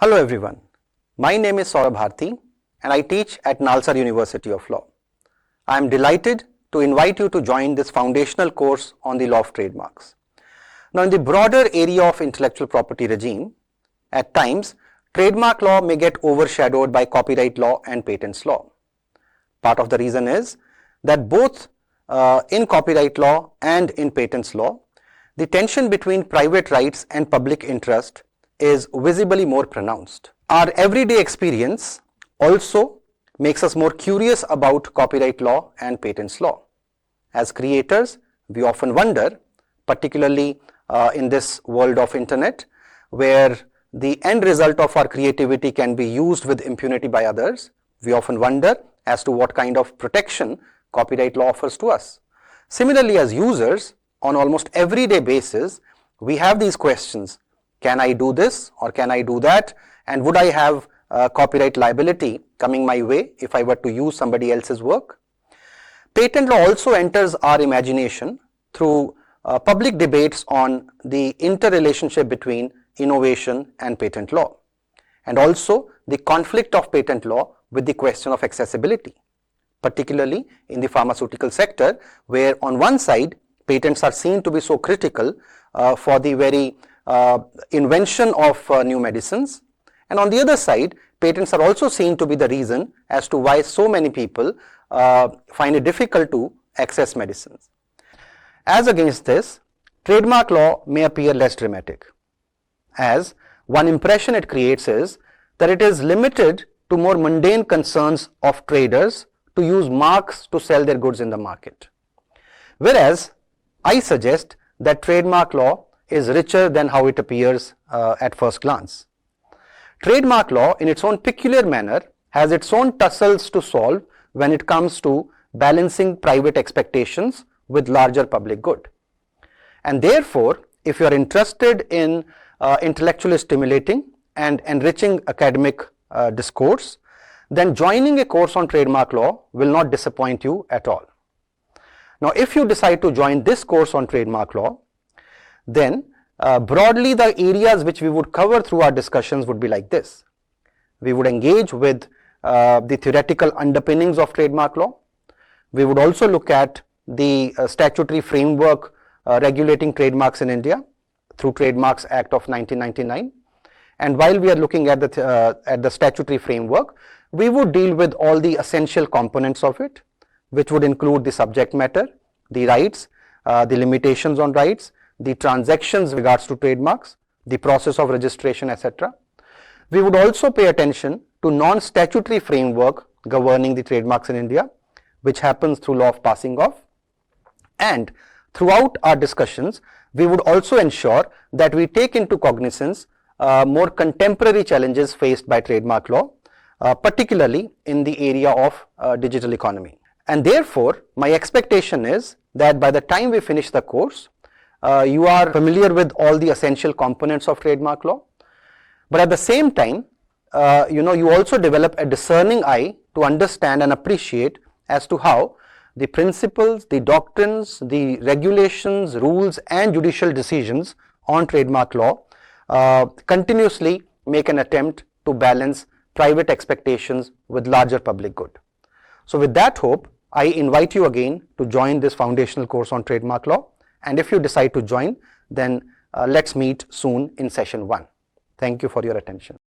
Hello everyone, my name is Sourabh Bharti and I teach at NALSAR University of Law. I am delighted to invite you to join this foundational course on the law of trademarks. Now, in the broader area of intellectual property regime, at times trademark law may get overshadowed by copyright law and patents law. Part of the reason is that both in copyright law and in patents law, the tension between private rights and public interest is visibly more pronounced. Our everyday experience also makes us more curious about copyright law and patents law. As creators, we often wonder, particularly in this world of internet, where the end result of our creativity can be used with impunity by others, we often wonder as to what kind of protection copyright law offers to us. Similarly, as users, on almost everyday basis, we have these questions. Can I do this or can I do that? And would I have copyright liability coming my way if I were to use somebody else's work? Patent law also enters our imagination through public debates on the interrelationship between innovation and patent law, and also the conflict of patent law with the question of accessibility, particularly in the pharmaceutical sector, where on one side patents are seen to be so critical for the very invention of new medicines, and on the other side patents are also seen to be the reason as to why so many people find it difficult to access medicines. As against this, trademark law may appear less dramatic, as one impression it creates is that it is limited to more mundane concerns of traders to use marks to sell their goods in the market. Whereas I suggest that trademark law is richer than how it appears at first glance. Trademark law, in its own peculiar manner, has its own tussles to solve when it comes to balancing private expectations with larger public good. And therefore, if you are interested in intellectually stimulating and enriching academic discourse, then joining a course on trademark law will not disappoint you at all. Now, if you decide to join this course on trademark law, then broadly the areas which we would cover through our discussions would be like this. We would engage with the theoretical underpinnings of trademark law. We would also look at the statutory framework regulating trademarks in India through Trademarks Act of 1999. And while we are looking at the statutory framework, we would deal with all the essential components of it, which would include the subject matter, the rights, the limitations on rights, the transactions with regards to trademarks, the process of registration, etc. We would also pay attention to non-statutory framework governing the trademarks in India, which happens through law of passing off. And throughout our discussions, we would also ensure that we take into cognizance more contemporary challenges faced by trademark law, particularly in the area of digital economy. And therefore, my expectation is that by the time we finish the course, you are familiar with all the essential components of trademark law, but at the same time, you also develop a discerning eye to understand and appreciate as to how the principles, the doctrines, the regulations, rules and judicial decisions on trademark law continuously make an attempt to balance private expectations with larger public good. So with that hope, I invite you again to join this foundational course on trademark law. And if you decide to join, then let's meet soon in session 1. Thank you for your attention.